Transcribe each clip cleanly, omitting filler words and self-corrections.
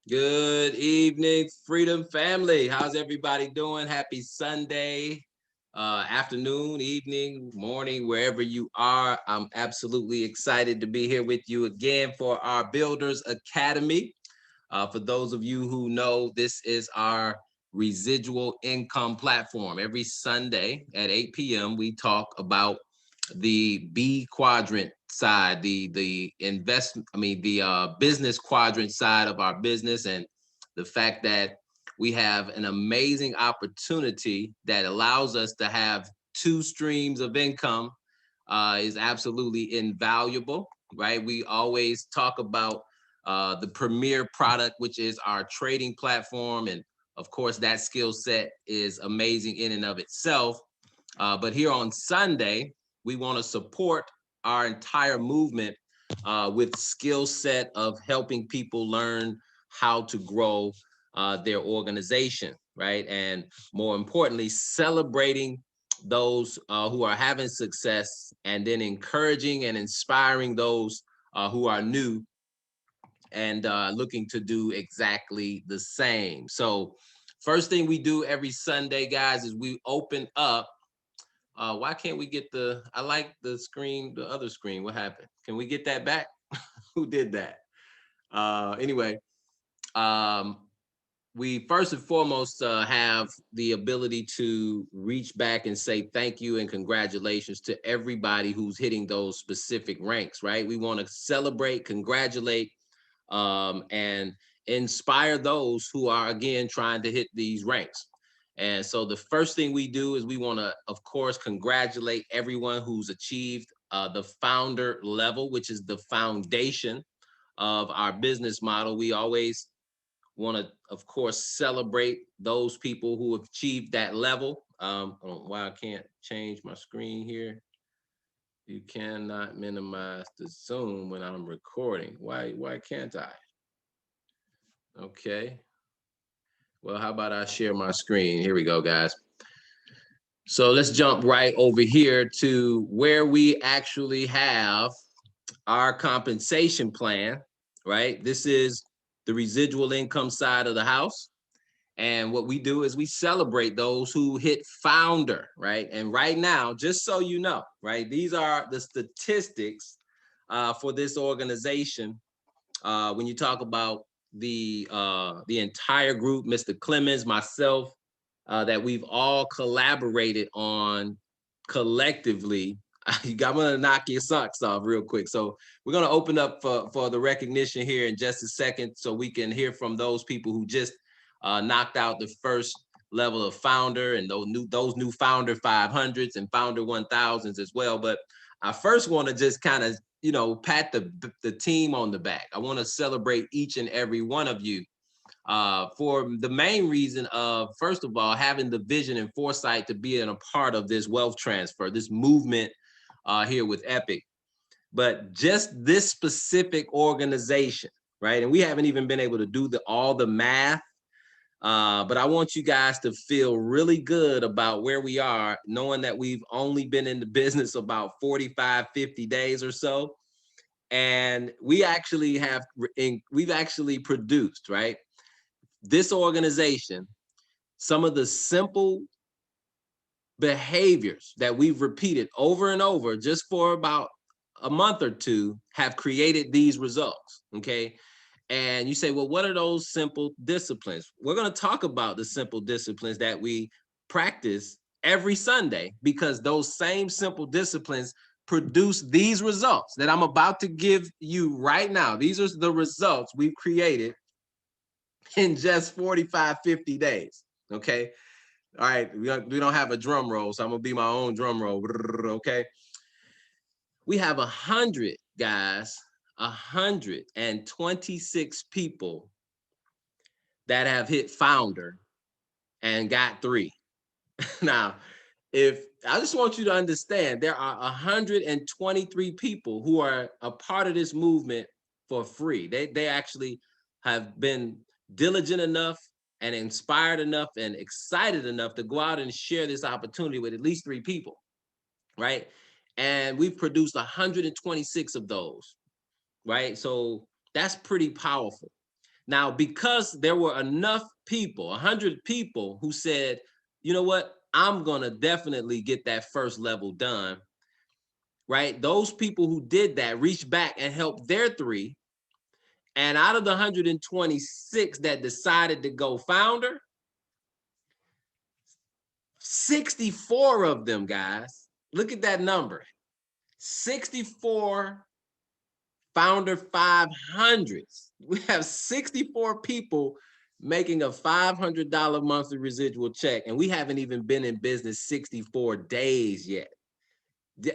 Good evening, Freedom Family. How's everybody doing? Happy Sunday, afternoon, evening, morning, wherever you are. I'm absolutely excited to be here with you again for our Builders Academy. For those of you who know, this is our residual income platform. Every Sunday at 8 p.m., we talk about the B quadrant side, the investment, the business quadrant side of our business, and the fact that we have an amazing opportunity that allows us to have two streams of income is absolutely invaluable, right? We always talk about the premier product, which is our trading platform. And of course, that skill set is amazing in and of itself. But here on Sunday, we want to support our entire movement with skill set of helping people learn how to grow their organization, right? And more importantly, celebrating those who are having success, and then encouraging and inspiring those who are new and looking to do exactly the same. So first thing we do every Sunday, guys, is we open up. Why can't we get I like the screen, the other screen. What happened? Can we get that back? Who did that? Anyway, we first and foremost have the ability to reach back and say thank you and congratulations to everybody who's hitting those specific ranks, right? We want to celebrate, congratulate, and inspire those who are, again, trying to hit these ranks. And so the first thing we do is we want to, of course, congratulate everyone who's achieved the founder level, which is the foundation of our business model. We always want to, of course, celebrate those people who have achieved that level. I don't know why I can't change my screen here. You cannot minimize the Zoom when I'm recording. Why can't I? Okay. Well, how about I share my screen? Here we go, guys. So let's jump right over here to where we actually have our compensation plan, right? This is the residual income side of the house. And what we do is we celebrate those who hit founder, right? And right now, just so you know, right, these are the statistics for this organization. When you talk about the entire group, Mr. Clemens, myself, that we've all collaborated on collectively. I'm gonna knock your socks off real quick. So we're gonna open up for the recognition here in just a second, so we can hear from those people who just knocked out the first level of founder, and those new founder 500s and founder 1000s as well. But I first want to just kind of, pat the team on the back. I want to celebrate each and every one of you for the main reason of, first of all, having the vision and foresight to be a part of this wealth transfer, this movement here with Epic. But just this specific organization, right? And we haven't even been able to do all the math, but I want you guys to feel really good about where we are, knowing that we've only been in the business about 45, 50 days or so. And we've actually produced, right, this organization, some of the simple behaviors that we've repeated over and over just for about a month or two have created these results. Okay. And you say, well, what are those simple disciplines? We're going to talk about the simple disciplines that we practice every Sunday, because those same simple disciplines produce these results that I'm about to give you right now. These are the results we've created in just 45, 50 days. Okay. All right. We don't have a drum roll, so I'm going to be my own drum roll. Okay. We have 100 guys, 126 people that have hit founder and got 3. Now, if I just want you to understand, there are 123 people who are a part of this movement for free. They actually have been diligent enough and inspired enough and excited enough to go out and share this opportunity with at least 3 people, right? And we've produced 126 of those, right? So that's pretty powerful. Now, because there were enough people, 100 people who said, you know what, I'm going to definitely get that first level done, right? Those people who did that reached back and helped their 3. And out of the 126 that decided to go founder, 64 of them, guys, look at that number, 64 founder 500s. We have 64 people making a $500 monthly residual check, and we haven't even been in business 64 days yet. You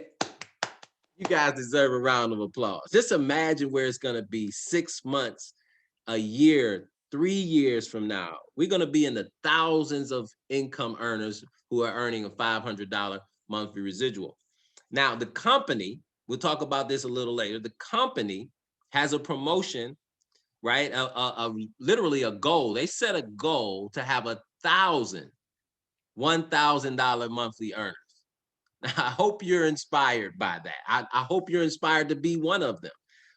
guys deserve a round of applause. Just imagine where it's going to be 6 months, a year, 3 years from now. We're going to be in the thousands of income earners who are earning a $500 monthly residual. Now, the company, we'll talk about this a little later, the company has a promotion, right? Literally a goal. They set a goal to have $1,000 monthly earners. I hope you're inspired by that. I hope you're inspired to be one of them.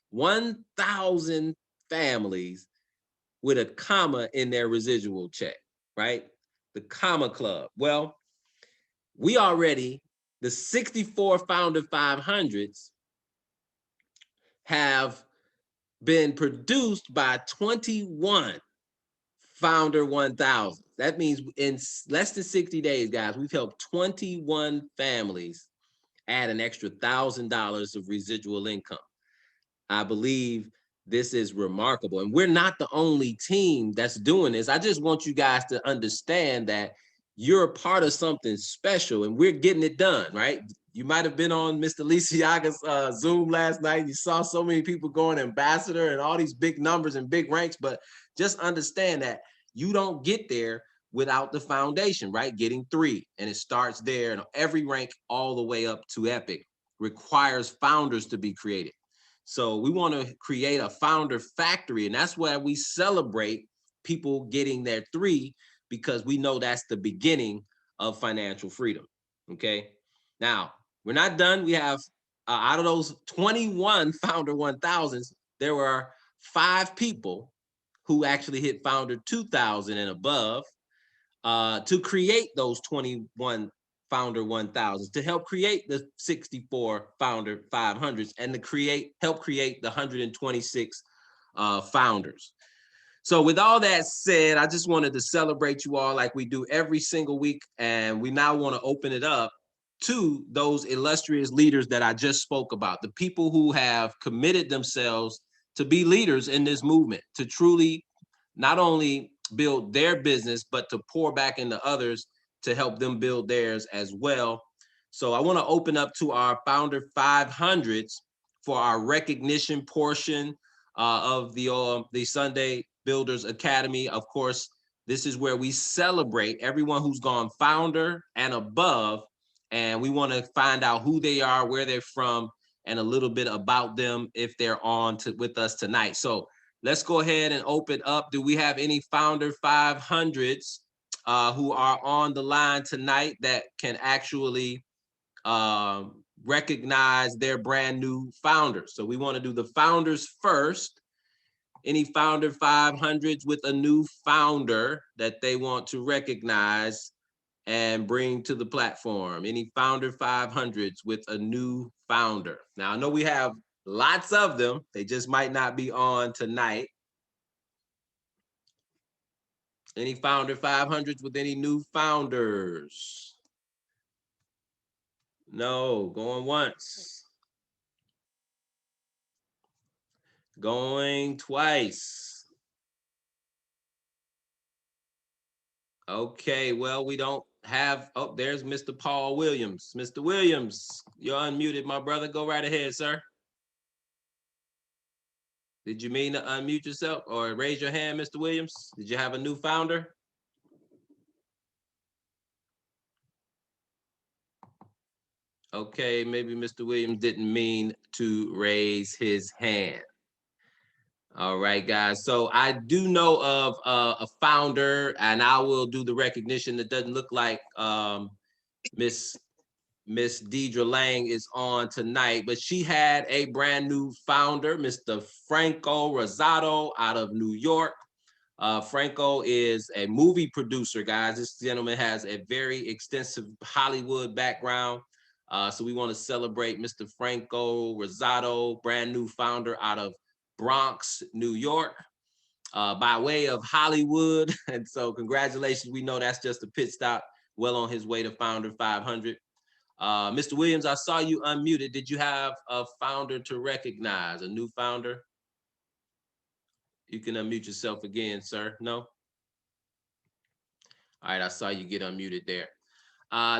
1,000 families with a comma in their residual check, right? The comma club. Well, we already, the 64 founder 500s have been produced by 21 founder 1000. That means in less than 60 days, guys, we've helped 21 families add an extra $1,000 of residual income. I believe this is remarkable. And we're not the only team that's doing this. I just want you guys to understand that you're a part of something special and we're getting it done, right? You might have been on Mr. Lisiaga's Zoom last night. You saw so many people going ambassador and all these big numbers and big ranks, but just understand that you don't get there without the foundation, right? Getting 3, and it starts there, and every rank all the way up to epic requires founders to be created. So we want to create a founder factory, and that's why we celebrate people getting their 3, because we know that's the beginning of financial freedom. Okay. Now, we're not done. We have out of those 21 founder 1000s, there were 5 people who actually hit founder 2000 and above to create those 21 founder 1000s, to help create the 64 founder 500s, and to help create the 126 founders. So with all that said, I just wanted to celebrate you all like we do every single week. And we now want to open it up to those illustrious leaders that I just spoke about, the people who have committed themselves to be leaders in this movement, to truly not only build their business, but to pour back into others to help them build theirs as well. So I want to open up to our founder 500s for our recognition portion of the Sunday Builders Academy. Of course, this is where we celebrate everyone who's gone founder and above, and we want to find out who they are, where they're from, and a little bit about them if they're on with us tonight. So let's go ahead and open up. Do we have any founder 500s who are on the line tonight that can actually recognize their brand new founders. So we want to do the founders first. Any founder 500s with a new founder that they want to recognize and bring to the platform. Any founder 500s with a new founder. Now, I know we have lots of them. They just might not be on tonight. Any founder 500s with any new founders? No, going once. Going twice. Okay, well, we don't have, oh, there's Mr. Paul Williams. Mr. Williams, you're unmuted, my brother. Go right ahead, sir. Did you mean to unmute yourself or raise your hand, Mr. Williams? Did you have a new founder? Okay, maybe Mr. Williams didn't mean to raise his hand. All right, guys. So I do know of a founder, and I will do the recognition. That doesn't look like Miss Deidre Lang is on tonight, but she had a brand new founder, Mr. Franco Rosado out of New York. Franco is a movie producer, guys. This gentleman has a very extensive Hollywood background. So we want to celebrate Mr. Franco Rosado, brand new founder out of Bronx, New York, by way of Hollywood. And so congratulations. We know that's just a pit stop, well on his way to Founder 500. Mr. Williams, I saw you unmuted. Did you have a founder to recognize, a new founder? You can unmute yourself again, sir. No? All right, I saw you get unmuted there.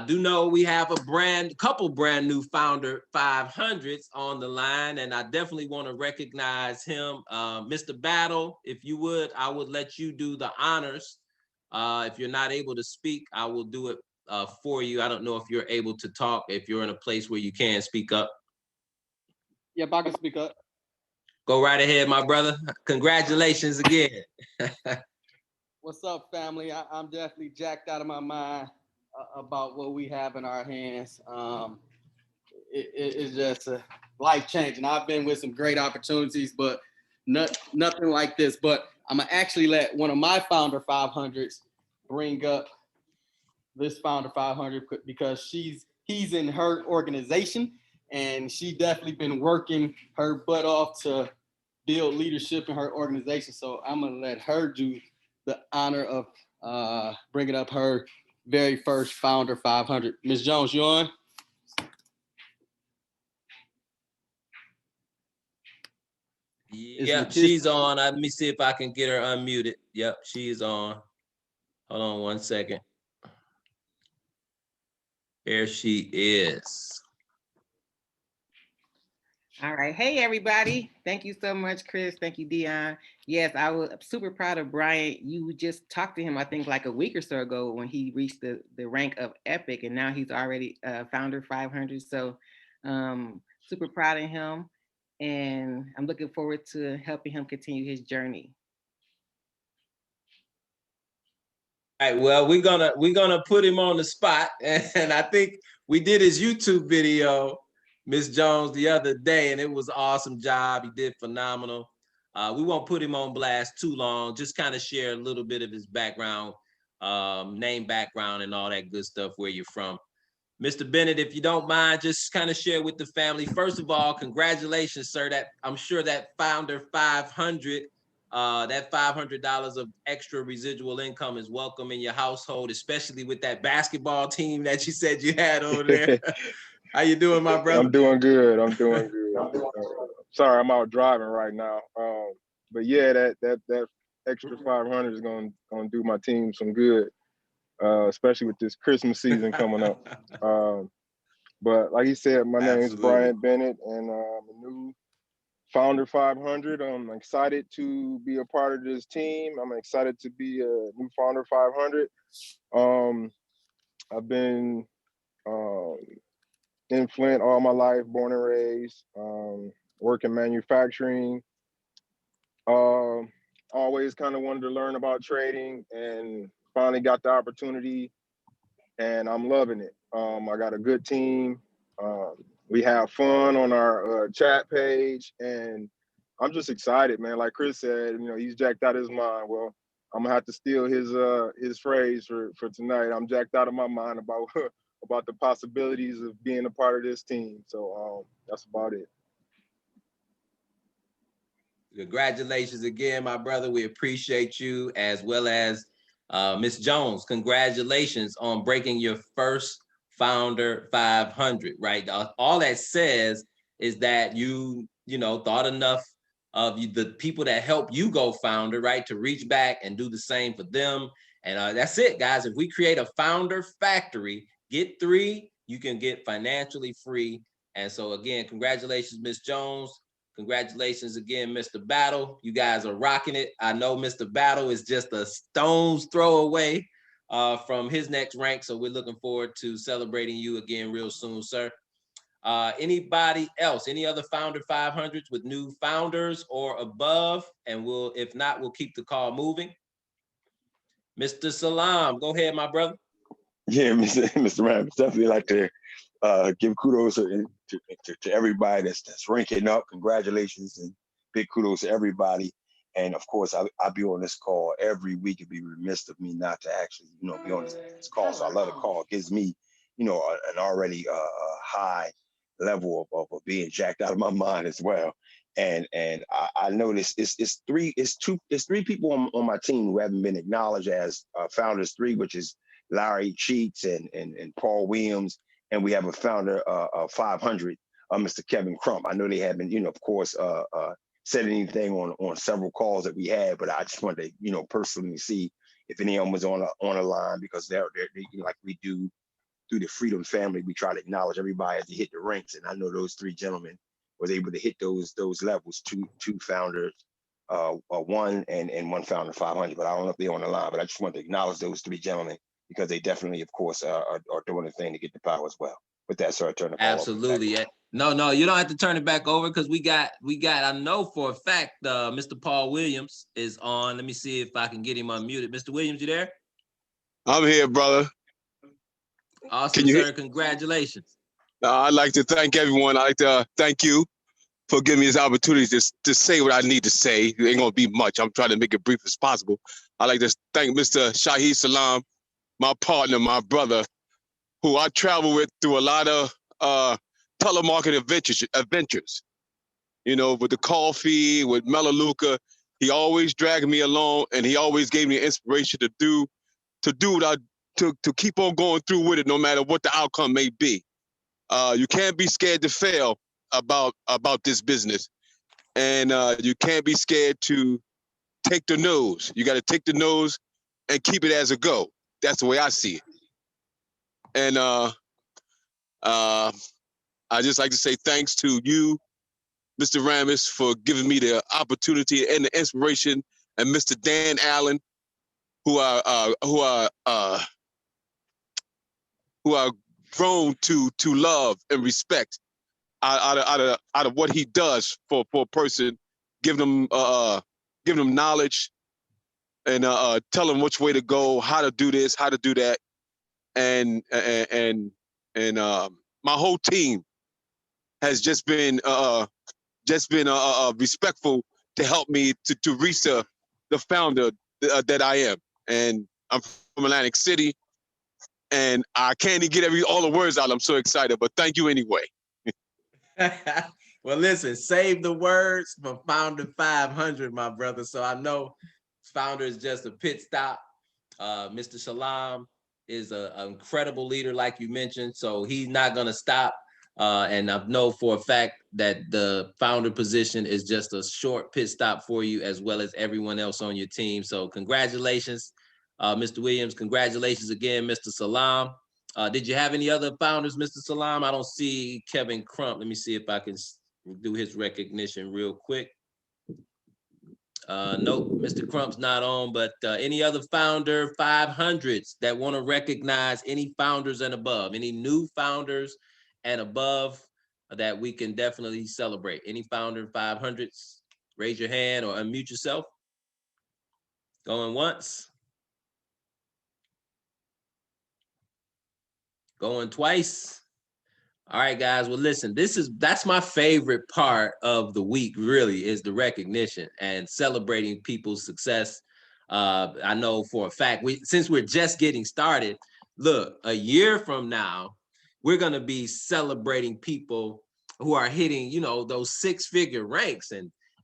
Do know we have a couple brand new founder 500s on the line, and I definitely want to recognize him. Mr. Battle, if you would, I would let you do the honors. If you're not able to speak, I will do it for you. I don't know if you're able to talk, if you're in a place where you can speak up. Yep, I can speak up. Go right ahead, my brother. Congratulations again. What's up, family? I'm definitely jacked out of my mind about what we have in our hands. It's just life changing. I've been with some great opportunities, but nothing like this. But I'm gonna actually let one of my founder 500s bring up this founder 500 because he's in her organization, and she definitely been working her butt off to build leadership in her organization. So I'm gonna let her do the honor of bringing up her very first founder 500. Ms. Jones, you on? Yep, she's on. Let me see if I can get her unmuted. Yep, she's on. Hold on one second. Here she is. All right. Hey, everybody. Thank you so much, Chris. Thank you, Dion. Yes, I was super proud of Brian. You just talked to him, I think, like a week or so ago when he reached the rank of Epic, and now he's already founder 500. So super proud of him. And I'm looking forward to helping him continue his journey. All right, well, we're gonna put him on the spot, and I think we did his YouTube video, Miss Jones, the other day, and it was an awesome job. He did phenomenal. We won't put him on blast too long. Just kind of share a little bit of his background, name, background, and all that good stuff. Where you're from, Mr. Bennett, if you don't mind, just kind of share with the family. First of all, congratulations, sir. That I'm sure that Founder 500. That $500 of extra residual income is welcome in your household, especially with that basketball team that you said you had over there. How you doing, my brother? I'm doing good. Sorry, I'm out driving right now. But yeah, that extra 500 is gonna do my team some good, especially with this Christmas season coming up. But like he said, my name is Brian Bennett, and I'm a new Founder 500. I'm excited to be a part of this team. I'm excited to be a new Founder 500. I've been in Flint all my life, born and raised, working manufacturing. Always kind of wanted to learn about trading, and finally got the opportunity, and I'm loving it. I got a good team. We have fun on our chat page, and I'm just excited, man. Like Chris said, he's jacked out of his mind. Well, I'm gonna have to steal his phrase for tonight. I'm jacked out of my mind about about the possibilities of being a part of this team. So that's about it. Congratulations again, my brother. We appreciate you, as well as Miss Jones. Congratulations on breaking your first Founder 500. Right. All that says is that you thought enough of the people that help you go founder, right, to reach back and do the same for them. And that's it, guys. If we create a founder factory, get 3, you can get financially free. And so again, congratulations, Miss Jones. Congratulations again, Mr. Battle. You guys are rocking it. I know Mr. Battle is just a stone's throw away from his next rank. So we're looking forward to celebrating you again real soon, sir. Anybody else? Any other Founder 500s with new founders or above? And if not, we'll keep the call moving. Mr. Salam, go ahead, my brother. Yeah, Mr. Ram, definitely like to give kudos to everybody that's ranking up. Congratulations and big kudos to everybody. And of course, I'll be on this call every week. It'd be remiss of me not to actually, be on this call. So I love the call. It gives me, an already high level of being jacked out of my mind as well. And I noticed it's three people on my team who haven't been acknowledged as founders 3, which is Larry Cheeks and Paul Williams, and we have a founder of 500, Mr. Kevin Crump. I know they haven't, of course, said anything on several calls that we had, but I just wanted to, personally see if anyone was on a line, because they're like we do through the Freedom family. We try to acknowledge everybody as they hit the ranks, and I know those 3 gentlemen was able to hit those levels. Two founders, 1 and 1 founder 500, but I don't know if they're on the line. But I just want to acknowledge those 3 gentlemen, because they definitely, of course, are doing the thing to get the power as well. With that, sir, I turn the call Absolutely. Over. No, you don't have to turn it back over, because we got. I know for a fact, Mr. Paul Williams is on. Let me see if I can get him unmuted. Mr. Williams, you there? I'm here, brother. Awesome, sir. Congratulations. I'd like to thank everyone. I'd like to thank you for giving me this opportunity to say what I need to say. It ain't gonna be much. I'm trying to make it brief as possible. I'd like to thank Mr. Shahid Salam, my partner, my brother, who I travel with through a lot of telemarketing adventures. With the coffee, with Melaleuca, he always dragged me along, and he always gave me inspiration to do what to keep on going through with it, no matter what the outcome may be. You can't be scared to fail about this business, and you can't be scared to take the nose. You got to take the nose and keep it as a go. That's the way I see it. And I just like to say thanks to you, Mr. Ramis, for giving me the opportunity and the inspiration, and Mr. Dan Allen, who are grown to love and respect out of what he does for a person, giving them knowledge and tell them which way to go, how to do this, how to do that, and my whole team has just been respectful to help me to reach the founder that I am. And I'm from Atlantic City, and I can't even get all the words out. I'm so excited, but thank you anyway. Well, listen, save the words for Founder 500, my brother. So I know Founder is just a pit stop. Mr. Salam is an incredible leader, like you mentioned, so he's not going to stop. And I know for a fact that the founder position is just a short pit stop for you, as well as everyone else on your team. So congratulations, Mr. Williams. Congratulations again, Mr. Salam. Did you have any other founders, Mr. Salam? I don't see Kevin Crump. Let me see if I can do his recognition real quick. Nope, Mr. Crump's not on, but any other founder 500s that want to recognize any founders and above, any new founders and above that we can definitely celebrate? Any founder 500s, raise your hand or unmute yourself. Going once. Going twice. All right, guys. Well, listen, that's my favorite part of the week, really, is the recognition and celebrating people's success. I know for a fact, since we're just getting started, look, a year from now, we're gonna be celebrating people who are hitting, those six-figure ranks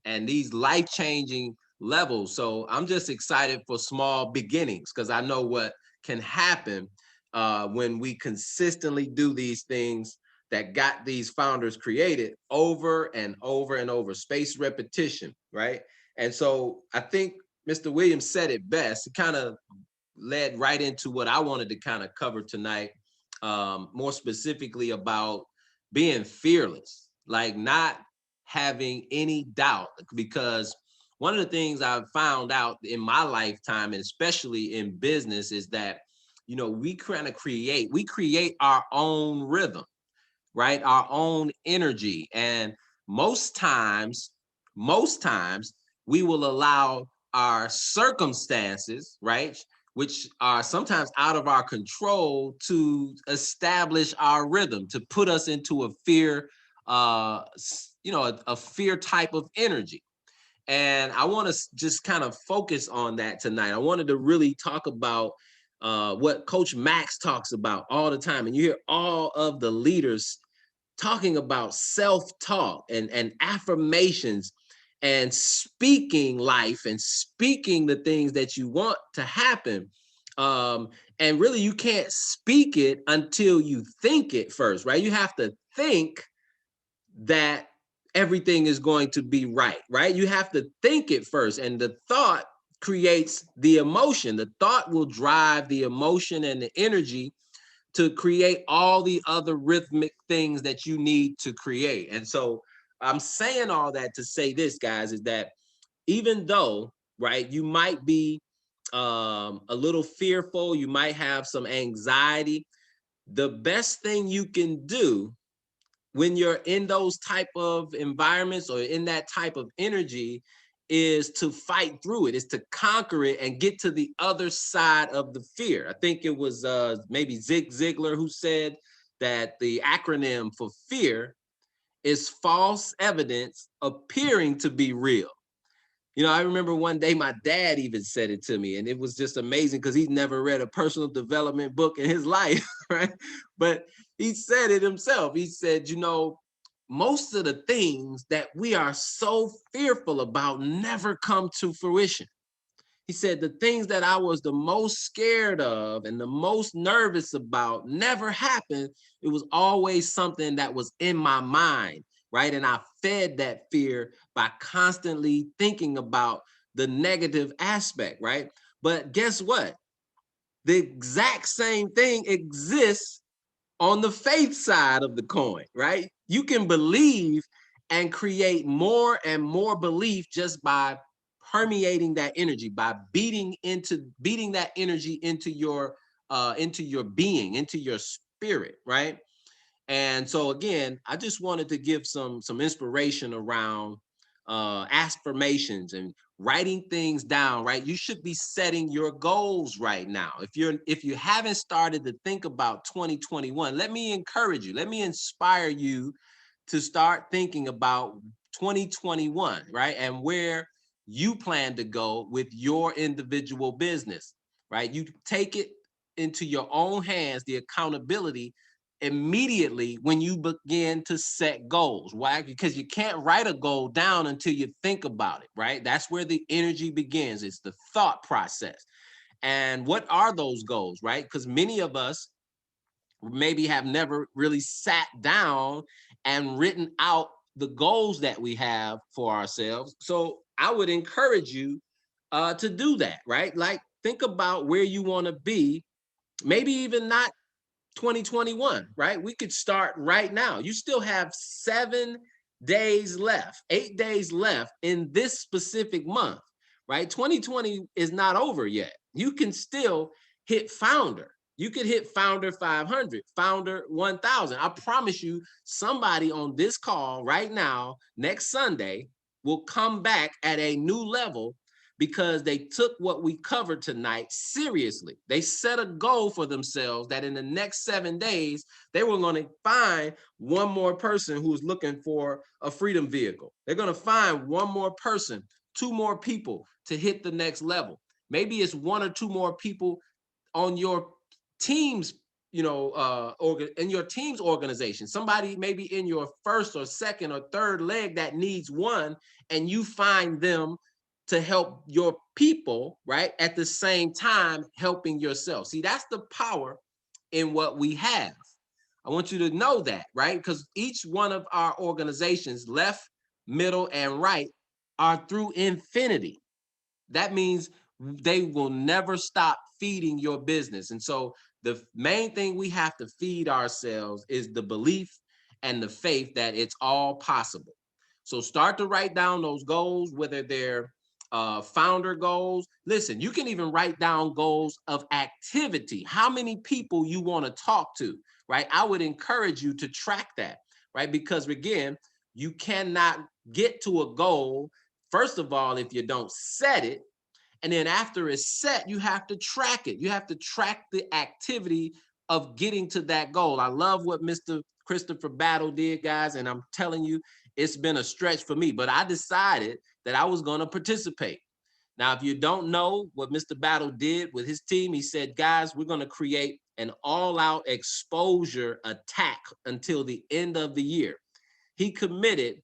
and these life-changing levels. So I'm just excited for small beginnings because I know what can happen when we consistently do these things that got these founders created over and over and over, spaced repetition, right? And so I think Mr. Williams said it best. It kind of led right into what I wanted to kind of cover tonight, more specifically about being fearless, like not having any doubt, because one of the things I've found out in my lifetime, and especially in business, is that, we create our own rhythm, right? Our own energy. And most times, most times we will allow our circumstances, right, which are sometimes out of our control, to establish our rhythm, to put us into a fear, a fear type of energy. And I want to just kind of focus on that tonight. I wanted to really talk about what Coach Max talks about all the time. And you hear all of the leaders talking about self-talk and affirmations and speaking life and speaking the things that you want to happen. Um, and really, you can't speak it until you think it first, right? You have to think that everything is going to be right, right? You have to think it first. And the thought creates the emotion. The thought will drive the emotion and the energy to create all the other rhythmic things that you need to create. And so I'm saying all that to say this, guys, is that even though, right, you might be a little fearful, you might have some anxiety, the best thing you can do when you're in those type of environments or in that type of energy is to fight through it, is to conquer it and get to the other side of the fear. I think it was maybe Zig Ziglar who said that the acronym for fear is false evidence appearing to be real. I remember one day my dad even said it to me, and it was just amazing because he's never read a personal development book in his life, right? But he said it himself. He said, most of the things that we are so fearful about never come to fruition. He said the things that I was the most scared of and the most nervous about never happened. It was always something that was in my mind, right? And I fed that fear by constantly thinking about the negative aspect, right? But guess what? The exact same thing exists on the faith side of the coin, right? You can believe and create more and more belief just by permeating that energy, by beating that energy into your being, into your spirit, right? And so again, I just wanted to give some inspiration around affirmations and writing things down, right? You should be setting your goals right now. If you haven't started to think about 2021, let me encourage you, let me inspire you to start thinking about 2021, right? And where you plan to go with your individual business, right? You take it into your own hands, the accountability, immediately when you begin to set goals. Why? Because you can't write a goal down until you think about it, right? That's where the energy begins. It's the thought process. And what are those goals, right? Because many of us maybe have never really sat down and written out the goals that we have for ourselves. So I would encourage you to do that, right? Like, think about where you want to be, maybe even not 2021, right? We could start right now. You still have 7 days left, 8 days left in this specific month, right? 2020 is not over yet. You can still hit founder. You could hit founder 500, founder 1000. I promise you, somebody on this call right now, next Sunday, will come back at a new level because they took what we covered tonight seriously. They set a goal for themselves that in the next 7 days, they were going to find one more person who's looking for a freedom vehicle. They're going to find one more person, 2 more people to hit the next level. Maybe it's 1 or 2 more people on your team's, in your team's organization. Somebody maybe in your first or second or third leg that needs one, and you find them to help your people, right? At the same time, helping yourself. See, that's the power in what we have. I want you to know that, right? Because each one of our organizations, left, middle, and right, are through infinity. That means they will never stop feeding your business. And so the main thing we have to feed ourselves is the belief and the faith that it's all possible. So start to write down those goals, whether they're founder goals. Listen, you can even write down goals of activity, how many people you want to talk to, right? I would encourage you to track that, right? Because again, you cannot get to a goal, first of all, if you don't set it. And then after it's set, you have to track it. You have to track the activity of getting to that goal. I love what Mr. Christopher Battle did, guys. And I'm telling you, it's been a stretch for me, but I decided that I was going to participate. Now, if you don't know what Mr. Battle did with his team, he said, guys, we're going to create an all-out exposure attack until the end of the year. He committed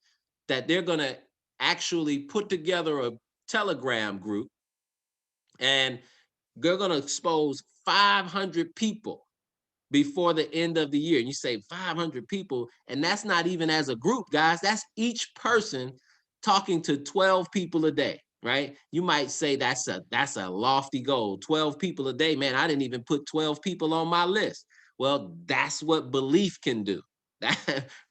that they're going to actually put together a Telegram group, and they're going to expose 500 people before the end of the year. And you say 500 people, and that's not even as a group, guys. That's each person talking to 12 people a day, right? You might say that's a lofty goal. 12 people a day, man, I didn't even put 12 people on my list. Well, that's what belief can do,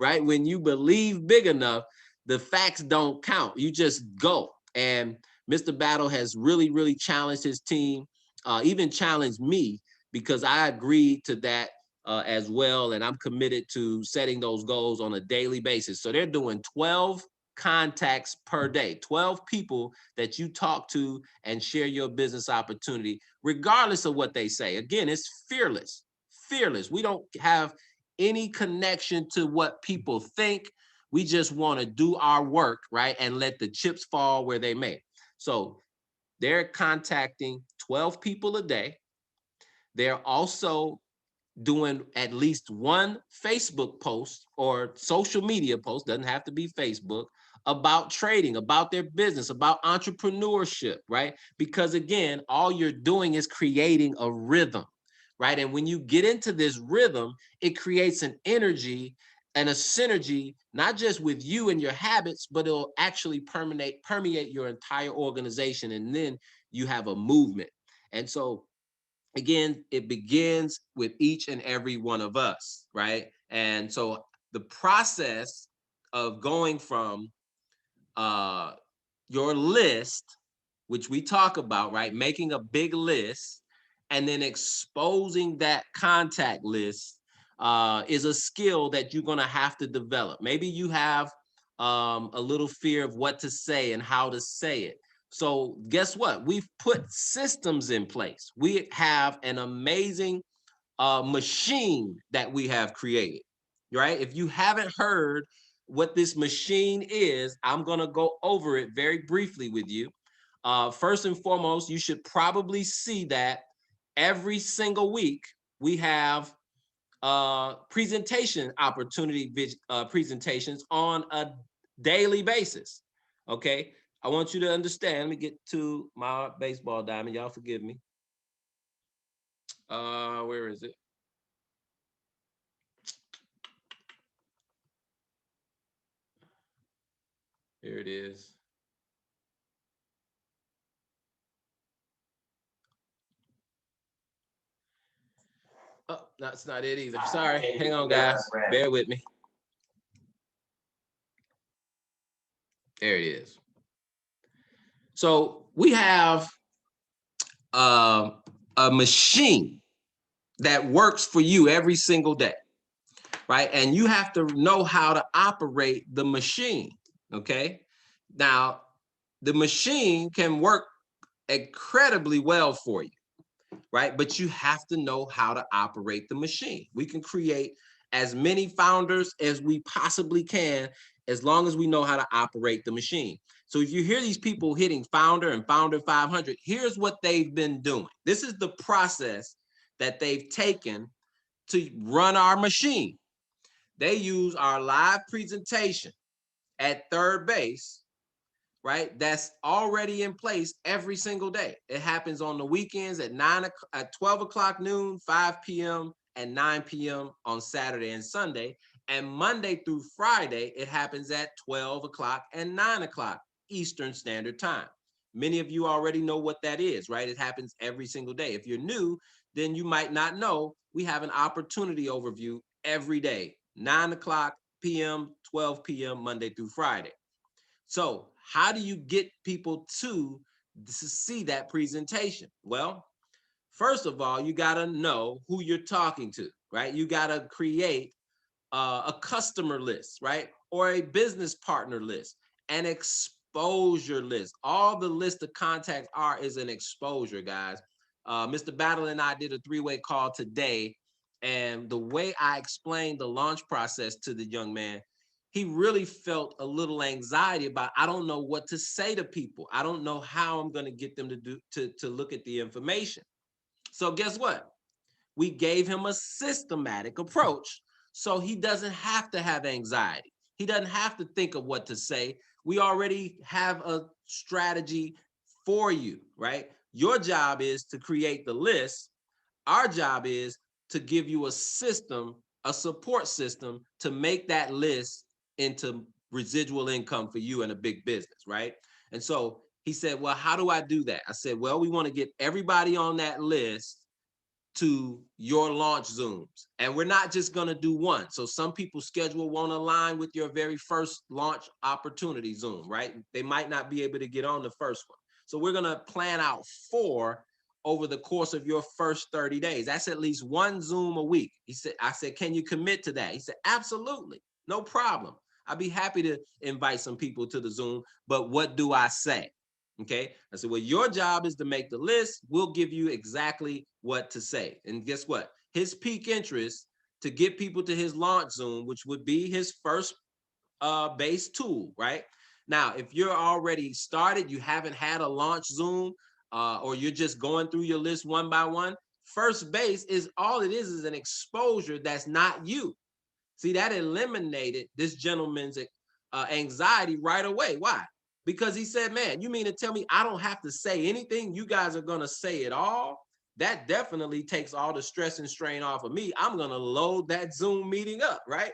right? When you believe big enough, the facts don't count. You just go. And Mr. Battle has really, really challenged his team, even challenged me, because I agreed to that as well. And I'm committed to setting those goals on a daily basis. So they're doing 12 contacts per day, 12 people that you talk to and share your business opportunity, regardless of what they say. Again, it's fearless, fearless. We don't have any connection to what people think. We just want to do our work, right? And let the chips fall where they may. So they're contacting 12 people a day. They're also doing at least one Facebook post or social media post, doesn't have to be Facebook, about trading, about their business, about entrepreneurship, right? Because again, all you're doing is creating a rhythm, right? And when you get into this rhythm, it creates an energy and a synergy, not just with you and your habits, but it'll actually permeate your entire organization. And then you have a movement. And so again, it begins with each and every one of us, right? And so the process of going from your list, which we talk about, right? Making a big list and then exposing that contact list is a skill that you're going to have to develop. Maybe you have a little fear of what to say and how to say it. So guess what? We've put systems in place. We have an amazing machine that we have created, right? If you haven't heard what this machine is, I'm going to go over it very briefly with you. First and foremost, you should probably see that every single week we have presentation opportunity presentations on a daily basis. Okay, I want you to understand. Let me get to my baseball diamond. Y'all forgive me. Where is it? Here it is. Oh, that's not it either. Sorry. Hang on, guys. Bear with me. There it is. So we have a machine that works for you every single day, right? And you have to know how to operate the machine, okay? Now, the machine can work incredibly well for you, right? But you have to know how to operate the machine. We can create as many founders as we possibly can, as long as we know how to operate the machine. So if you hear these people hitting founder and founder 500, here's what they've been doing. This is the process that they've taken to run our machine. They use our live presentation at third base, right? That's already in place every single day. It happens on the weekends at 12 o'clock noon, 5 p.m., and 9 p.m. on Saturday and Sunday. And Monday through Friday, it happens at 12 o'clock and 9 o'clock Eastern Standard Time. Many of you already know what that is, right? It happens every single day. If you're new, then you might not know. We have an opportunity overview every day, 9 o'clock p.m., 12 p.m., Monday through Friday. So how do you get people to see that presentation? Well, first of all, you got to know who you're talking to, right? You got to create a customer list, right? Or a business partner list, an exposure list. All the list of contacts are is an exposure, guys. Mr. Battle and I did a three-way call today, and the way I explained the launch process to the young man, he really felt a little anxiety about, I don't know what to say to people. I don't know how I'm going to get them to look at the information. So guess what? We gave him a systematic approach so he doesn't have to have anxiety. He doesn't have to think of what to say. We already have a strategy for you, right? Your job is to create the list. Our job is to give you a system, a support system to make that list into residual income for you and a big business, right? And so he said, well, how do I do that? I said, well, we want to get everybody on that list to your launch Zooms. And we're not just going to do one. So some people's schedule won't align with your very first launch opportunity Zoom, right? They might not be able to get on the first one. So we're going to plan out 4 over the course of your first 30 days. That's at least 1 Zoom a week. I said, can you commit to that? He said, absolutely, no problem. I'd be happy to invite some people to the Zoom, but what do I say? Okay, I said, well, your job is to make the list. We'll give you exactly what to say. And guess what? His peak interest to get people to his launch Zoom, which would be his first base tool, right? Now, if you're already started, you haven't had a launch Zoom, or you're just going through your list one by one, first base is all it is an exposure that's not you. See, that eliminated this gentleman's anxiety right away. Why? Because he said, man, you mean to tell me I don't have to say anything? You guys are going to say it all? That definitely takes all the stress and strain off of me. I'm going to load that Zoom meeting up, right?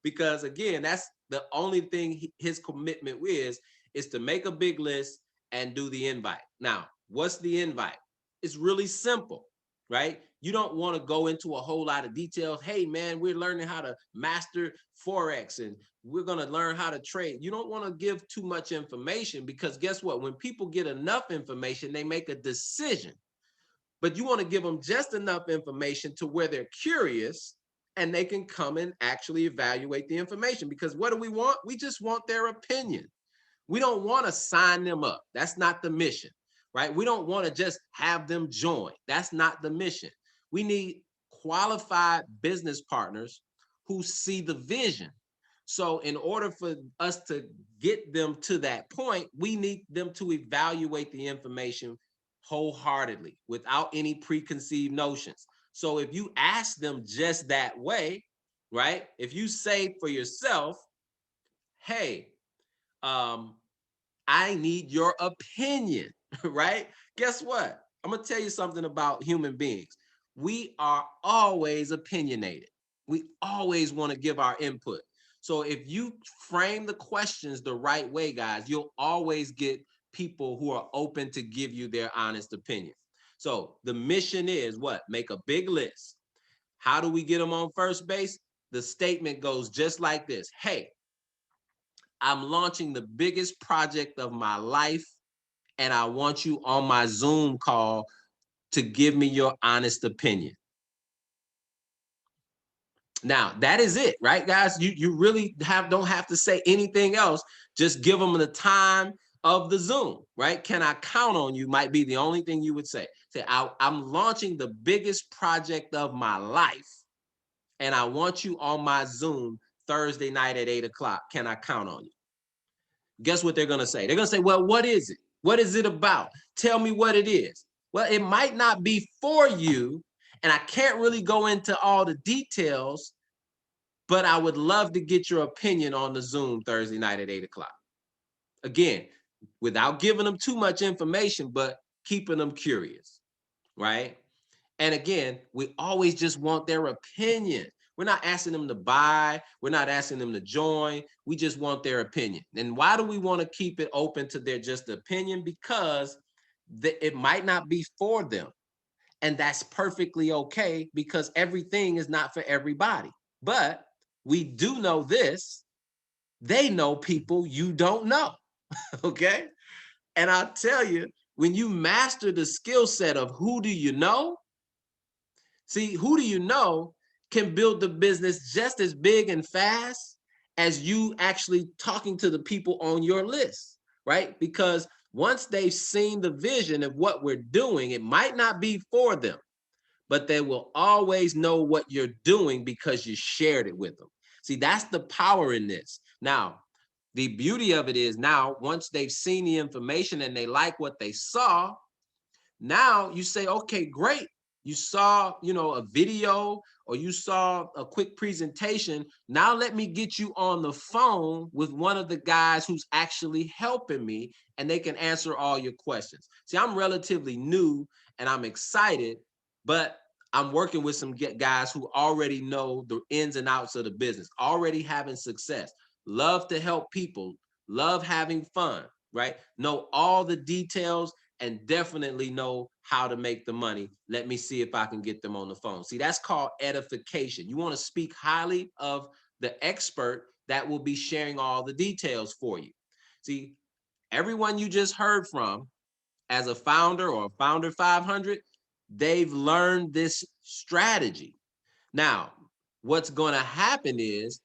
Because again, that's the only thing his commitment is to make a big list and do the invite. Now, what's the invite? It's really simple, right? You don't want to go into a whole lot of details. Hey, man, we're learning how to master FOREX and we're going to learn how to trade. You don't want to give too much information because guess what? When people get enough information, they make a decision. But you want to give them just enough information to where they're curious and they can come and actually evaluate the information. Because what do we want? We just want their opinion. We don't want to sign them up. That's not the mission, right? We don't want to just have them join. That's not the mission. We need qualified business partners who see the vision. So in order for us to get them to that point, we need them to evaluate the information wholeheartedly without any preconceived notions. So if you ask them just that way, right? If you say for yourself, hey, I need your opinion, right? Guess what? I'm going to tell you something about human beings. We are always opinionated. We always want to give our input. So if you frame the questions the right way, guys, you'll always get people who are open to give you their honest opinion. So the mission is what? Make a big list. How do we get them on first base? The statement goes just like this. Hey, I'm launching the biggest project of my life, and I want you on my Zoom call to give me your honest opinion. Now, that is it, right, guys? You really don't have to say anything else. Just give them the time of the Zoom, right? Can I count on you might be the only thing you would say. Say, I'm launching the biggest project of my life, and I want you on my Zoom Thursday night at 8 o'clock. Can I count on you? Guess what they're going to say? They're going to say, well, what is it? What is it about? Tell me what it is. Well, it might not be for you, and I can't really go into all the details, but I would love to get your opinion on the Zoom Thursday night at 8 o'clock. Again, without giving them too much information, but keeping them curious, right? And again, we always just want their opinion. We're not asking them to buy. We're not asking them to join. We just want their opinion. And why do we want to keep it open to their just opinion? Because it might not be for them. And that's perfectly okay, because everything is not for everybody. But we do know this. They know people you don't know. Okay. And I'll tell you, when you master the skill set of who do you know, see, who do you know can build the business just as big and fast as you actually talking to the people on your list, right? Because once they've seen the vision of what we're doing, it might not be for them, but they will always know what you're doing because you shared it with them. See, that's the power in this. Now, the beauty of it is now, once they've seen the information and they like what they saw, now you say, okay, great. You saw, a video, or you saw a quick presentation. Now let me get you on the phone with one of the guys who's actually helping me, and they can answer all your questions. See, I'm relatively new and I'm excited, but I'm working with some guys who already know the ins and outs of the business, already having success, love to help people, love having fun, right? Know all the details and definitely know how to make the money. Let me see if I can get them on the phone. See, that's called edification. You want to speak highly of the expert that will be sharing all the details for you. See, everyone you just heard from as a founder or founder 500, they've learned this strategy. Now, what's going to happen is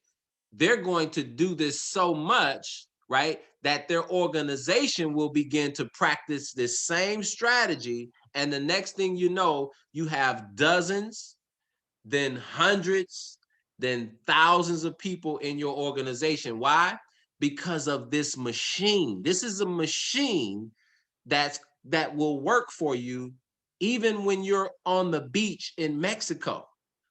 they're going to do this so much, right, that their organization will begin to practice this same strategy. And the next thing you know, you have dozens, then hundreds, then thousands of people in your organization. Why? Because of this machine. This is a machine that will work for you even when you're on the beach in Mexico,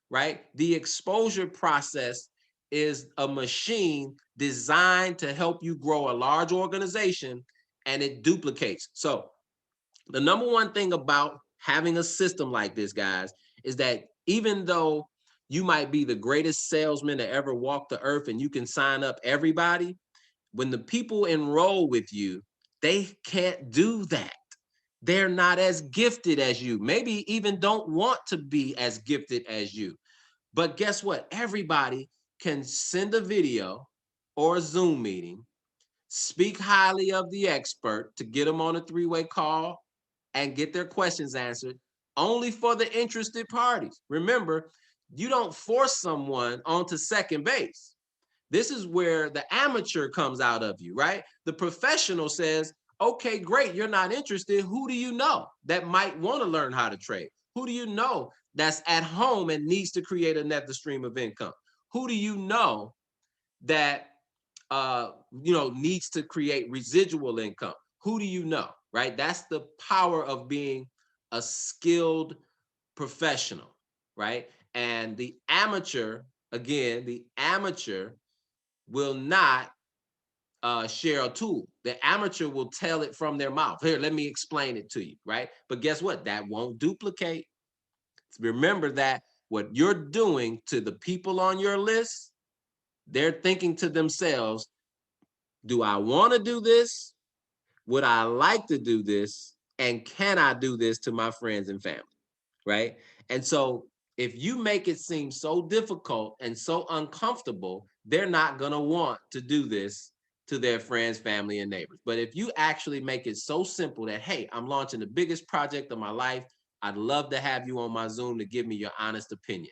right? The exposure process is a machine designed to help you grow a large organization, and it duplicates. So the number one thing about having a system like this, guys, is that even though you might be the greatest salesman to ever walk the earth and you can sign up everybody, when the people enroll with you, they can't do that. They're not as gifted as you, maybe even don't want to be as gifted as you. But guess what? Everybody can send a video or a Zoom meeting, speak highly of the expert to get them on a three-way call and get their questions answered, only for the interested parties. Remember, you don't force someone onto second base. This is where the amateur comes out of you, right? The professional says, okay, great, you're not interested. Who do you know that might want to learn how to trade? Who do you know that's at home and needs to create another stream of income? Who do you know that needs to create residual income? Who do you know, right? That's the power of being a skilled professional, right? And the amateur, again, the amateur will not share a tool. The amateur will tell it from their mouth. Here, let me explain it to you, right? But guess what? That won't duplicate. Remember that what you're doing to the people on your list, they're thinking to themselves, do I want to do this? Would I like to do this? And can I do this to my friends and family? Right? And so if you make it seem so difficult and so uncomfortable, they're not going to want to do this to their friends, family, and neighbors. But if you actually make it so simple that, hey, I'm launching the biggest project of my life, I'd love to have you on my Zoom to give me your honest opinion.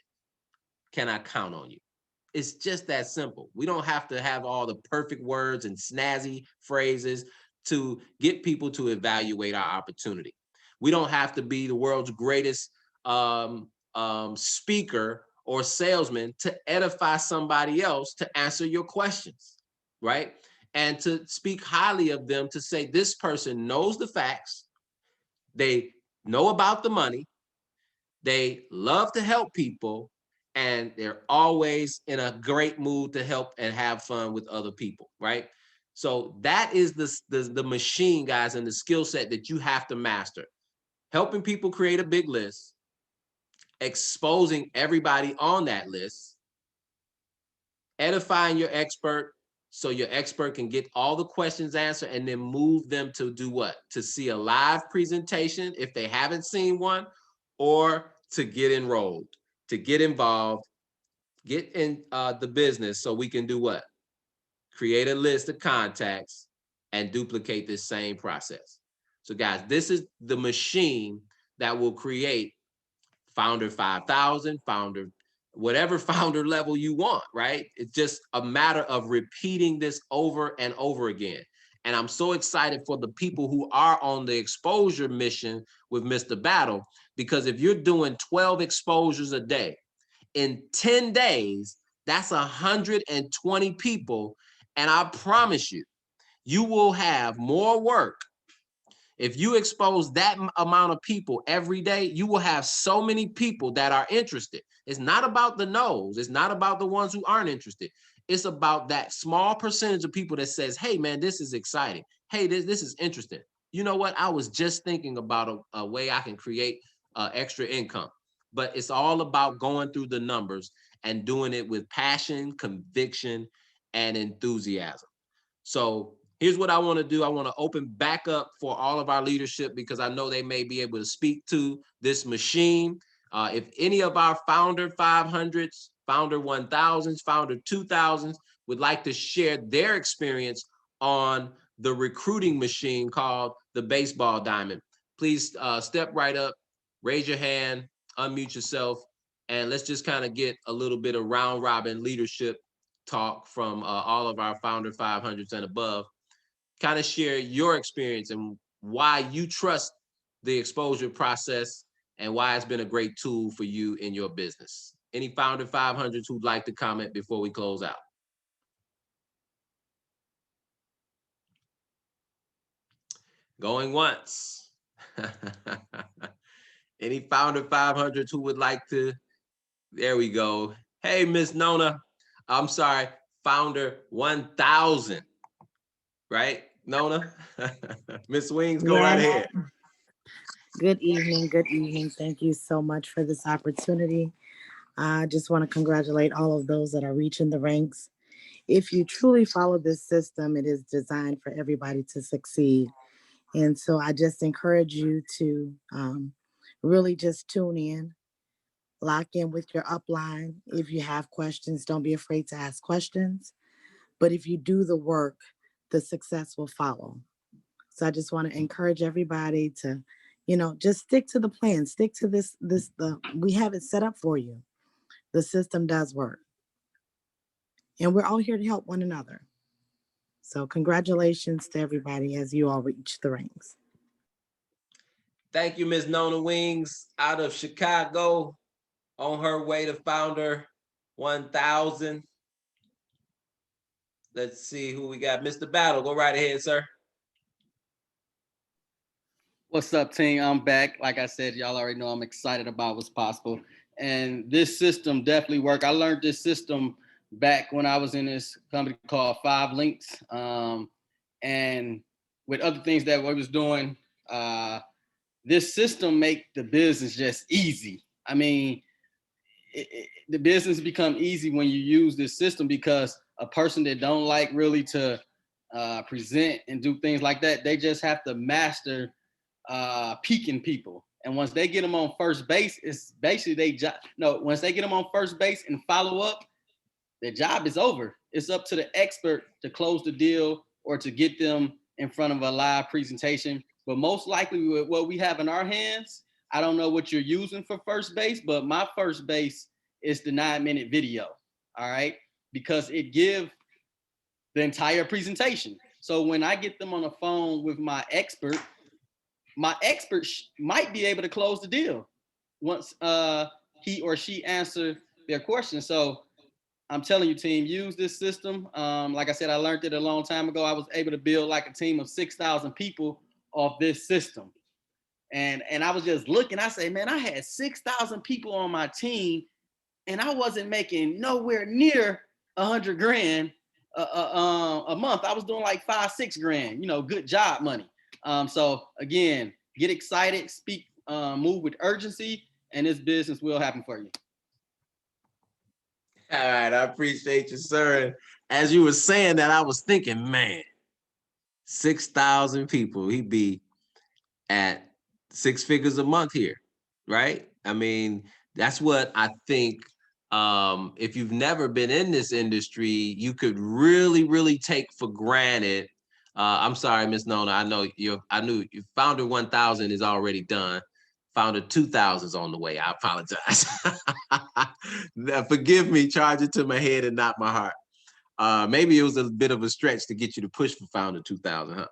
Can I count on you? It's just that simple. We don't have to have all the perfect words and snazzy phrases. to get people to evaluate our opportunity. We don't have to be the world's greatest speaker or salesman to edify somebody else to answer your questions, right? And to speak highly of them, to say this person knows the facts, they know about the money, they love to help people, and they're always in a great mood to help and have fun with other people, right? So that is the machine, guys, and the skill set that you have to master. Helping people create a big list, exposing everybody on that list, edifying your expert so your expert can get all the questions answered, and then move them to do what? To see a live presentation if they haven't seen one, or to get enrolled, to get involved, get in the business so we can do what? Create a list of contacts and duplicate this same process. So guys, this is the machine that will create founder 5,000, founder, whatever founder level you want, right? It's just a matter of repeating this over and over again. And I'm so excited for the people who are on the exposure mission with Mr. Battle, because if you're doing 12 exposures a day, in 10 days, that's 120 people. And I promise you, you will have more work. If you expose that amount of people every day, you will have so many people that are interested. It's not about the no's. It's not about the ones who aren't interested. It's about that small percentage of people that says, hey, man, this is exciting. Hey, this is interesting. You know what? I was just thinking about a way I can create extra income. But it's all about going through the numbers and doing it with passion, conviction, and enthusiasm. So here's what I want to do. I want to open back up for all of our leadership, because I know they may be able to speak to this machine. If any of our founder 500s, founder 1000s, founder 2000s would like to share their experience on the recruiting machine called the baseball diamond, please step right up, raise your hand, unmute yourself, and let's just kind of get a little bit of round robin leadership talk from all of our founder 500s and above. Kind of share your experience and why you trust the exposure process and why it's been a great tool for you in your business. Any founder 500s who'd like to comment before we close out? Going once. Any founder 500s who would like to? There we go. Hey, Miss Nona. I'm sorry, founder 1000, right? Nona? Miss Wings, go right ahead. Good evening. Good evening. Thank you so much for this opportunity. I just want to congratulate all of those that are reaching the ranks. If you truly follow this system, it is designed for everybody to succeed. And so I just encourage you to really just tune in, lock in with your upline. If you have questions, don't be afraid to ask questions. But if you do the work, the success will follow. So I just want to encourage everybody to, just stick to the plan, stick to we have it set up for you. The system does work. And we're all here to help one another. So congratulations to everybody as you all reach the ranks. Thank you, Ms. Nona Wings out of Chicago, on her way to founder 1000. Let's see who we got. Mr. Battle, go right ahead, sir. What's up, team? I'm back. Like I said, y'all already know I'm excited about what's possible. And this system definitely worked. I learned this system back when I was in this company called 5 Links. And with other things that we was doing, this system make the business just easy. I mean, the business become easy when you use this system, because a person that don't like really to present and do things like that, they just have to master peaking people. And once they get them on first base, it's basically they job. No, once they get them on first base and follow up, their job is over. It's up to the expert to close the deal or to get them in front of a live presentation. But most likely with what we have in our hands, I don't know what you're using for first base, but my first base is the 9-minute video. All right. Because it gives the entire presentation. So when I get them on the phone with my expert might be able to close the deal once he or she answer their question. So I'm telling you, team, use this system. Like I said, I learned it a long time ago. I was able to build like a team of 6,000 people off this system. And I was just looking, I say, man, I had 6,000 people on my team and I wasn't making nowhere near 100 grand a month. I was doing like 5-6 grand, good job money. So again, get excited, speak, move with urgency, and this business will happen for you. All right, I appreciate you, sir. And as you were saying that, I was thinking, man, 6,000 people, he'd be at 6 figures a month here, right? I mean, that's what I think. If you've never been in this industry, you could really take for granted. I'm sorry, Miss Nona. I knew your Founder 1000 is already done. Founder 2000 is on the way. I apologize. Now, forgive me, charge it to my head and not my heart. Maybe it was a bit of a stretch to get you to push for Founder 2000, huh?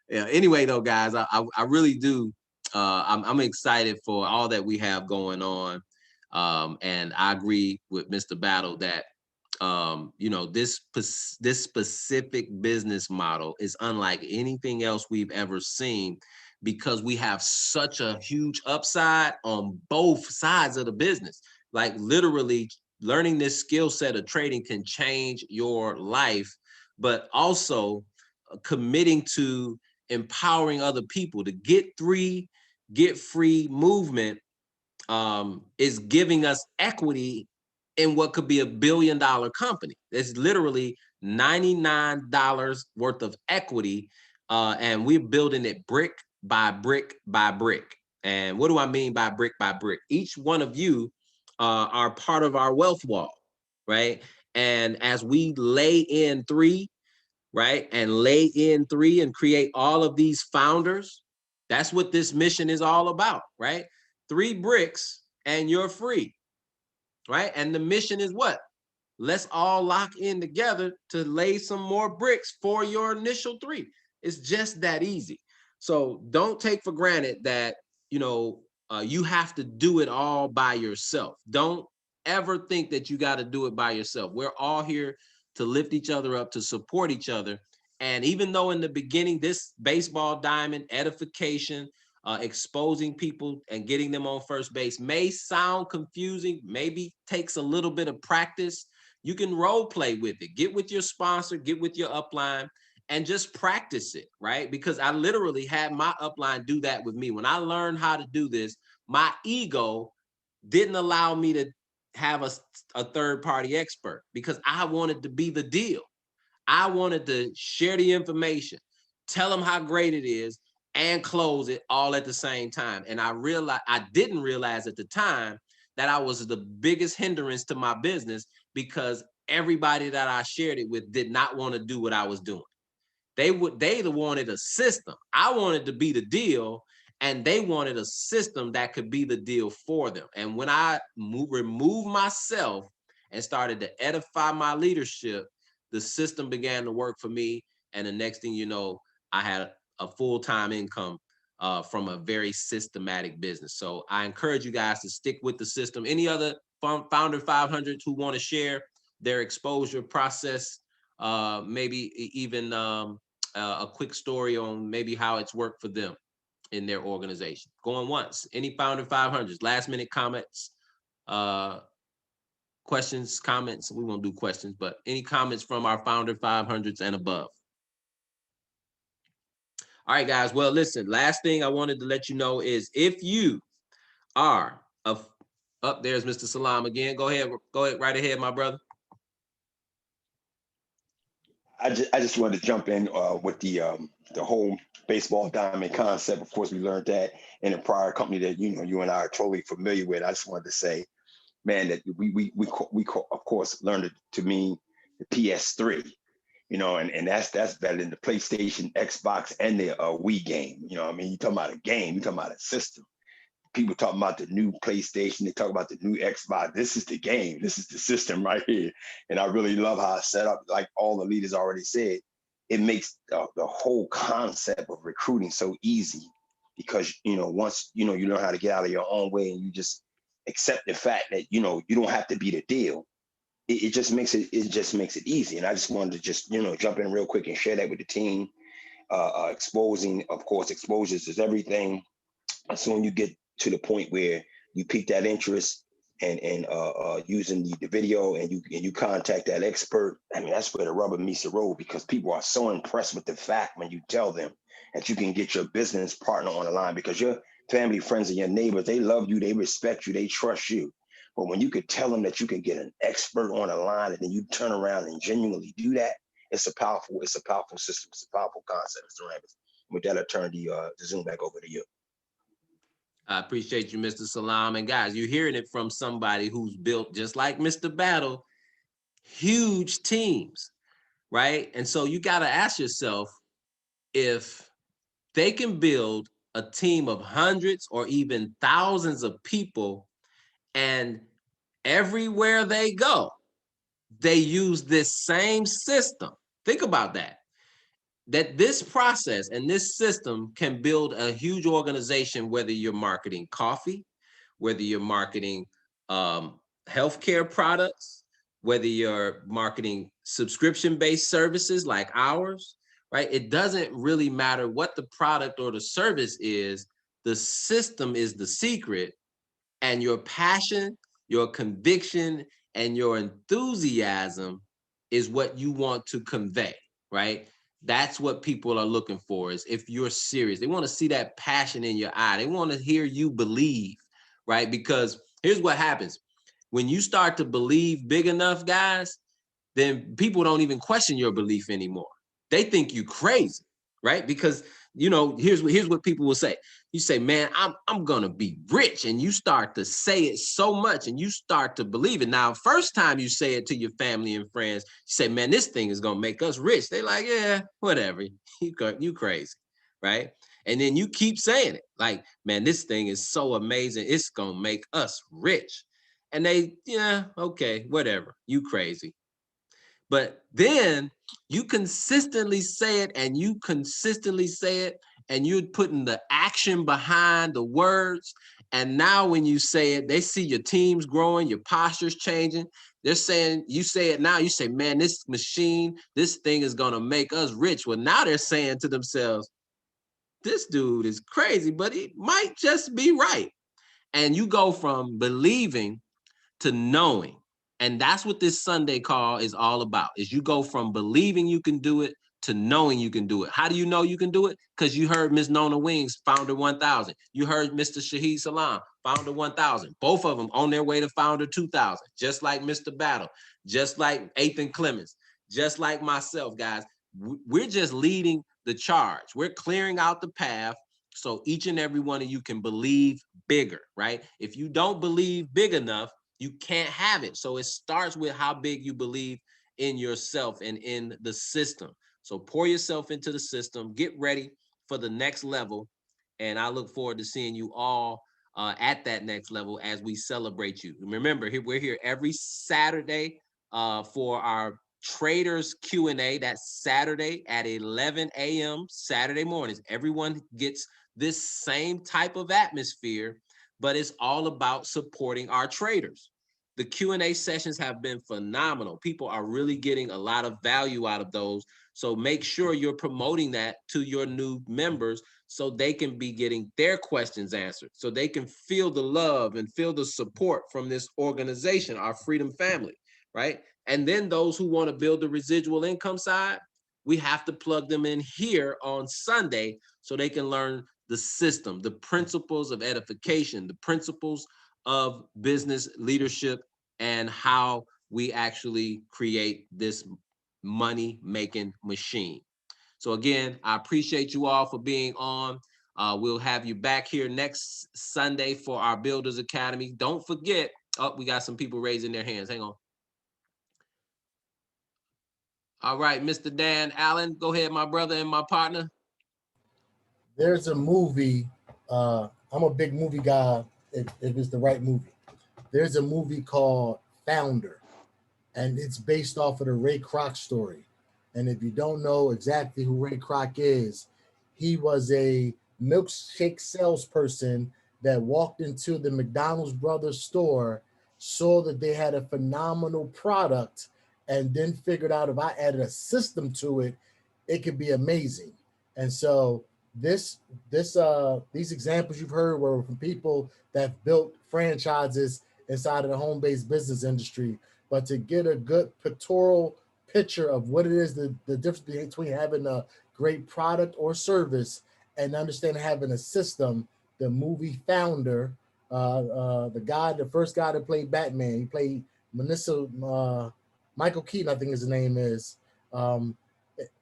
Yeah. Anyway, though, guys, I really do. I'm excited for all that we have going on, and I agree with Mr. Battle that this specific business model is unlike anything else we've ever seen because we have such a huge upside on both sides of the business. Like literally, learning this skill set of trading can change your life, but also committing to empowering other people to get free movement is giving us equity in what could be $1 billion company. It's literally $99 worth of equity, and we're building it brick by brick by brick. And what do I mean by brick by brick? Each one of you are part of our wealth wall, right? And as we lay in three, right, and lay in three and create all of these founders, that's what this mission is all about, right? 3 bricks and you're free, right? And the mission is what? Let's all lock in together to lay some more bricks for your initial 3. It's just that easy. So don't take for granted that, you have to do it all by yourself. Don't ever think that you got to do it by yourself. We're all here to lift each other up, to support each other. And even though in the beginning, this baseball diamond edification, exposing people and getting them on first base may sound confusing, maybe takes a little bit of practice. You can role play with it. Get with your sponsor, get with your upline, and just practice it, right? Because I literally had my upline do that with me. When I learned how to do this, my ego didn't allow me to have a third-party expert because I wanted to be the deal. I wanted to share the information, tell them how great it is, and close it all at the same time. And I didn't realize at the time that I was the biggest hindrance to my business because everybody that I shared it with did not want to do what I was doing. They wanted a system. I wanted to be the deal, and they wanted a system that could be the deal for them. And when I removed myself and started to edify my leadership, the system began to work for me. And the next thing you know, I had a full-time income from a very systematic business. So I encourage you guys to stick with the system. Any other Founder 500s who want to share their exposure process, maybe even a quick story on maybe how it's worked for them in their organization. Going once. Any Founder 500s, last minute comments, questions, comments. We won't do questions, but any comments from our Founder 500s and above. All right, guys. Well, listen, last thing I wanted to let you know is if you are up there's Mr. Salam again. Go ahead right ahead, my brother. I just wanted to jump in with the whole baseball diamond concept. Of course, we learned that in a prior company that you and I are totally familiar with. I just wanted to say, man, that we of course learned it to mean the PS3, and that's better than the PlayStation, Xbox, and the Wii game. You talking about a game, you talking about a system. People talking about the new PlayStation, they talk about the new Xbox. This is the game. This is the system right here. And I really love how it's set up. Like all the leaders already said, it makes the whole concept of recruiting so easy, because once you know how to get out of your own way and you just accept the fact that you don't have to be the deal. It just makes it easy. And I just wanted to just jump in real quick and share that with the team. Exposing, of course, exposures is everything. So when you get to the point where you pique that interest and using the video and you contact that expert, I mean, that's where the rubber meets the road, because people are so impressed with the fact when you tell them that you can get your business partner on the line, because your family, friends, and your neighbors, they love you, they respect you, they trust you. But when you could tell them that you can get an expert on the line and then you turn around and genuinely do that, it's a powerful system. It's a powerful concept, Mr. Rambis. With that, I'll turn the Zoom back over to you. I appreciate you, Mr. Salam. And guys, you're hearing it from somebody who's built, just like Mr. Battle, huge teams, right? And so you got to ask yourself, if they can build a team of hundreds or even thousands of people, and everywhere they go, they use this same system. Think about that. That this process and this system can build a huge organization, whether you're marketing coffee, whether you're marketing healthcare products, whether you're marketing subscription-based services like ours, right? It doesn't really matter what the product or the service is. The system is the secret, and your passion, your conviction, and your enthusiasm is what you want to convey, right? That's what people are looking for, is if you're serious. They want to see that passion in your eye. They want to hear you believe, right? Because here's what happens. When you start to believe big enough, guys, then people don't even question your belief anymore. They think you crazy, right? Because here's what people will say. You say, man, I'm gonna be rich, and you start to say it so much, and you start to believe it. Now, first time you say it to your family and friends, you say, man, this thing is gonna make us rich. They like, yeah, whatever, you crazy, right? And then you keep saying it, like, man, this thing is so amazing, it's gonna make us rich. And they, yeah, okay, whatever, you crazy. But then you consistently say it, and you consistently say it, and you're putting the action behind the words. And now when you say it, they see your team's growing, your posture's changing. They're saying, you say it now, you say, man, this machine, this thing is going to make us rich. Well, now they're saying to themselves, this dude is crazy, but he might just be right. And you go from believing to knowing. And that's what this Sunday call is all about, is you go from believing you can do it to knowing you can do it. How do you know you can do it? Because you heard Ms. Nona Wings, Founder 1000. You heard Mr. Shahid Salam, Founder 1000. Both of them on their way to Founder 2000, just like Mr. Battle, just like Ethan Clemens, just like myself, guys. We're just leading the charge. We're clearing out the path so each and every one of you can believe bigger, right? If you don't believe big enough, you can't have it. So it starts with how big you believe in yourself and in the system. So pour yourself into the system, get ready for the next level. And I look forward to seeing you all at that next level as we celebrate you. Remember, we're here every Saturday for our Traders Q&A. That's Saturday at 11 a.m. Saturday mornings. Everyone gets this same type of atmosphere, but it's all about supporting our traders. The Q&A sessions have been phenomenal. People are really getting a lot of value out of those. So make sure you're promoting that to your new members so they can be getting their questions answered, so they can feel the love and feel the support from this organization, our Freedom Family, right? And then those who want to build the residual income side, we have to plug them in here on Sunday so they can learn the system, the principles of edification, the principles of business leadership, and how we actually create this money-making machine. So again, I appreciate you all for being on. We'll have you back here next Sunday for our Builders Academy. Don't forget, we got some people raising their hands. Hang on. All right, Mr. Dan Allen, go ahead, my brother and my partner. There's a movie. I'm a big movie guy if it's the right movie. There's a movie called Founder, and it's based off of the Ray Kroc story. And if you don't know exactly who Ray Kroc is, he was a milkshake salesperson that walked into the McDonald's Brothers store, saw that they had a phenomenal product, and then figured out if I added a system to it, it could be amazing. And so these examples you've heard were from people that built franchises inside of the home-based business industry. But to get a good pictorial picture of what it is, the difference between having a great product or service and understanding having a system, the movie Founder, the first guy that played Batman, he played Michael Keaton, I think his name is. Um,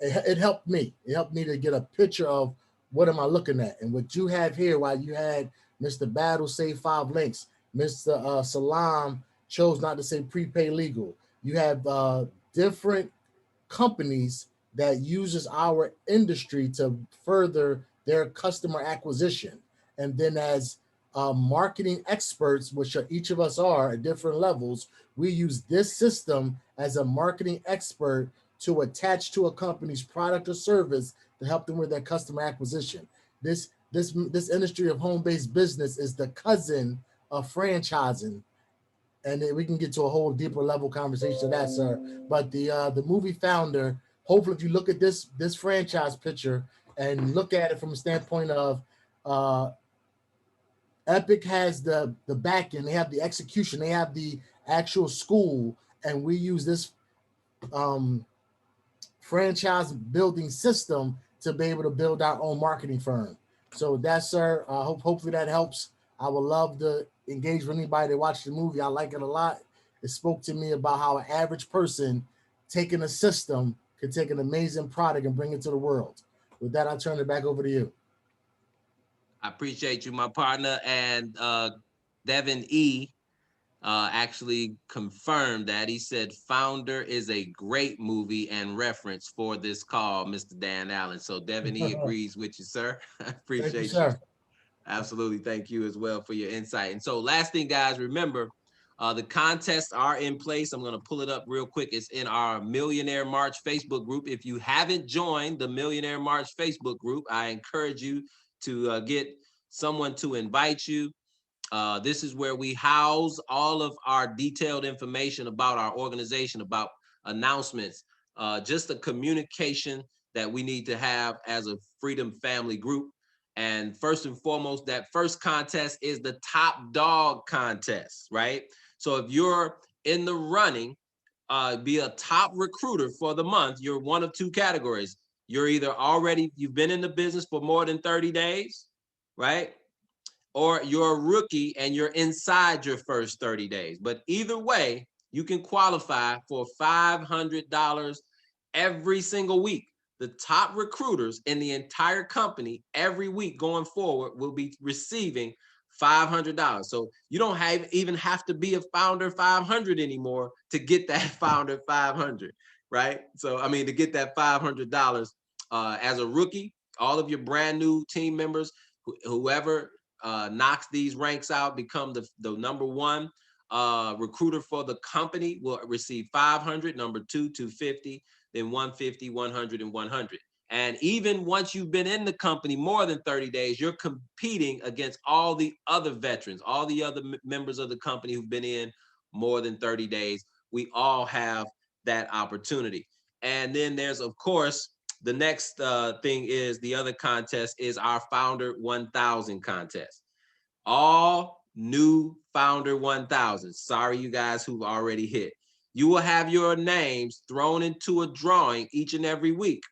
it helped me. It helped me to get a picture of what am I looking at, and what you have here. While you had Mr. Battle say 5 links, Mr. Salam chose not to say prepay legal. You have different companies that uses our industry to further their customer acquisition. And then as marketing experts, which each of us are at different levels, we use this system as a marketing expert to attach to a company's product or service to help them with their customer acquisition. This industry of home-based business is the cousin of franchising, and then we can get to a whole deeper level conversation of that, sir. But the movie Founder, hopefully, if you look at this franchise picture and look at it from a standpoint of Epic has the back end, they have the execution, they have the actual school, and we use this um, franchise building system to be able to build our own marketing firm. So that's, sir. Hopefully that helps. I would love to engage with anybody that watched the movie. I like it a lot. It spoke to me about how an average person taking a system could take an amazing product and bring it to the world. With that, I'll turn it back over to you. I appreciate you, my partner. And Devin E. Actually confirmed that. He said Founder is a great movie and reference for this call, Mr. Dan Allen. So Devin E. agrees with you, sir. I appreciate Thank you, sir. Absolutely. Thank you as well for your insight. And so last thing, guys, remember, the contests are in place. I'm going to pull it up real quick. It's in our Millionaire March Facebook group. If you haven't joined the Millionaire March Facebook group, I encourage you to get someone to invite you. This is where we house all of our detailed information about our organization, about announcements, just the communication that we need to have as a Freedom Family group. And first and foremost, that first contest is the top dog contest, right? So if you're in the running, be a top recruiter for the month, you're one of two categories. You're either you've been in the business for more than 30 days, right? Or you're a rookie and you're inside your first 30 days. But either way, you can qualify for $500 every single week. The top recruiters in the entire company every week going forward will be receiving $500. So you don't even have to be a Founder 500 anymore to get that Founder 500, right? So, I mean, to get that $500 as a rookie, all of your brand new team members, whoever knocks these ranks out, become the number one recruiter for the company, will receive 500, number two, 250, then 150, 100, and 100. And even once you've been in the company more than 30 days, you're competing against all the other veterans, all the other members of the company who've been in more than 30 days. We all have that opportunity. And then there's, of course, the next thing is the other contest is our Founder 1000 contest. All new Founder 1000. Sorry, you guys who've already hit. You will have your names thrown into a drawing each and every week,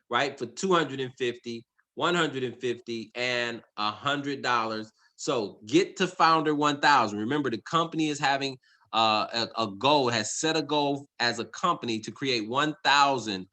right? For 250, 150, and $100. So get to Founder 1000. Remember, the company is having a goal, has set a goal as a company to create 1,000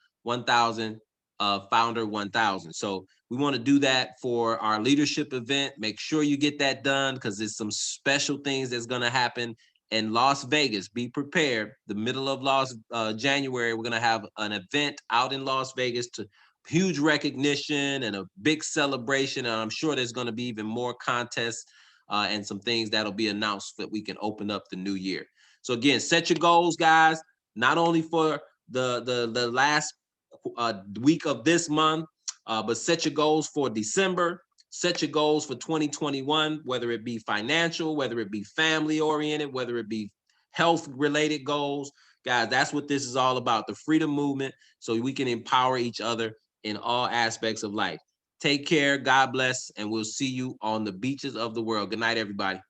Founder 1000. So we want to do that for our leadership event. Make sure you get that done because there's some special things that's going to happen in Las Vegas. Be prepared. The middle of January, we're going to have an event out in Las Vegas to huge recognition and a big celebration. And I'm sure there's going to be even more contests and some things that'll be announced that we can open up the new year. So again, set your goals, guys, not only for the last week of this month, but set your goals for December. Set your goals for 2021, whether it be financial, whether it be family oriented, whether it be health related goals. Guys, that's what this is all about, the freedom movement, so we can empower each other in all aspects of life. Take care, God bless, and we'll see you on the beaches of the world. Good night, everybody.